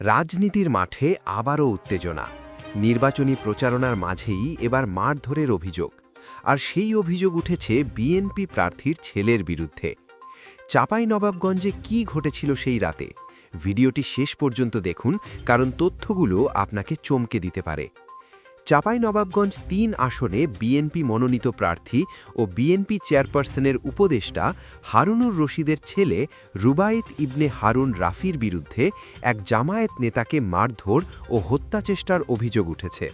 রাজনীতির মাঠে আবারও উত্তেজনা। নির্বাচনী প্রচারণার মাঝেই এবার মারধরের অভিযোগ, আর সেই অভিযোগ উঠেছে বিএনপি প্রার্থীর ছেলের বিরুদ্ধে। চাঁপাইনবাবগঞ্জে কি ঘটেছিল সেই রাতে? ভিডিওটি শেষ পর্যন্ত দেখুন, কারণ তথ্যগুলো আপনাকে চমকে দিতে পারে। চাঁপাইনবাবগঞ্জ ৩ আসনে বিএনপি মনোনীত প্রার্থী ও বিএনপি চেয়ারপারসনের উপদেষ্টা হারুনুর রশিদের ছেলে রুবায়েত ইবনে হারুন রাফির বিরুদ্ধে এক জামায়াত নেতাকে মারধর ও হত্যাচেষ্টার অভিযোগ উঠেছে।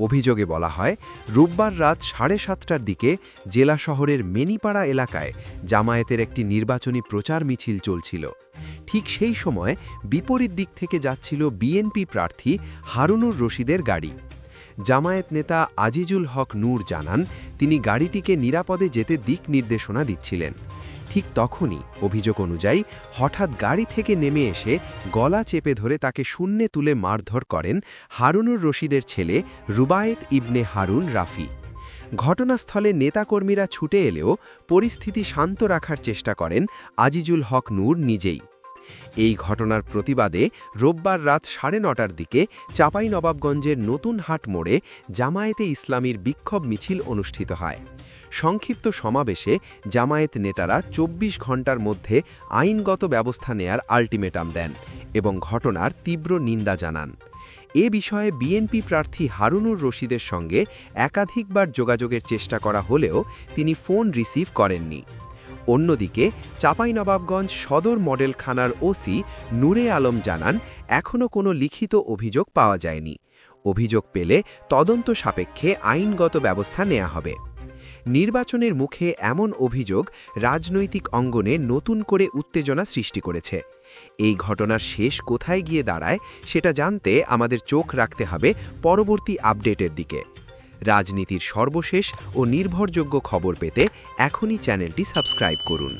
অভিযোগে বলা হয়, রোববার রাত 7:30টার দিকে জেলা শহরের মেনিপাড়া এলাকায় জামায়াতের একটি নির্বাচনী প্রচার মিছিল চলছিল। ঠিক সেই সময় বিপরীত দিক থেকে যাচ্ছিল বিএনপি প্রার্থী হারুনুর রশিদের গাড়ি। জামায়াত নেতা আজিজুল হক নূর জানান, তিনি গাড়িটিকে নিরাপদে যেতে দিক নির্দেশনা দিচ্ছিলেন। ঠিক তখনই অভিযোগ অনুযায়ী হঠাৎ গাড়ি থেকে নেমে এসে গলা চেপে ধরে তাকে শূন্যে তুলে মারধর করেন হারুনুর রশিদের ছেলে রুবায়েত ইবনে হারুন রাফি। ঘটনাস্থলে নেতাকর্মীরা ছুটে এলেও পরিস্থিতি শান্ত রাখার চেষ্টা করেন আজিজুল হক নূর নিজেই। এই ঘটনার প্রতিবাদে রোববার রাত 9:30টার দিকে চাঁপাইনবাবগঞ্জের নতুন হাট মোড়ে জামায়াতে ইসলামীর বিক্ষোভ মিছিল অনুষ্ঠিত হয়। সংক্ষিপ্ত সমাবেশে জামায়াত নেতারা 24 ঘণ্টার মধ্যে আইনগত ব্যবস্থা নেয়ার আল্টিমেটাম দেন এবং ঘটনার তীব্র নিন্দা জানান। এ বিষয়ে বিএনপি প্রার্থী হারুনুর রশিদের সঙ্গে একাধিকবার যোগাযোগের চেষ্টা করা হলেও তিনি ফোন রিসিভ করেননি। অন্যদিকে চাঁপাইনবাবগঞ্জ সদর মডেল থানার ওসি নূরে আলম জানান, এখনও কোনো লিখিত অভিযোগ পাওয়া যায়নি। অভিযোগ পেলে তদন্ত সাপেক্ষে আইনগত ব্যবস্থা নেওয়া হবে। নির্বাচনের মুখে এমন অভিযোগ রাজনৈতিক অঙ্গনে নতুন করে উত্তেজনা সৃষ্টি করেছে। এই ঘটনার শেষ কোথায় গিয়ে দাঁড়ায় সেটা জানতে আমাদের চোখ রাখতে হবে পরবর্তী আপডেটের দিকে। রাজনীতির সর্বশেষ ও নির্ভরযোগ্য খবর পেতে এখনই চ্যানেলটি সাবস্ক্রাইব করুন।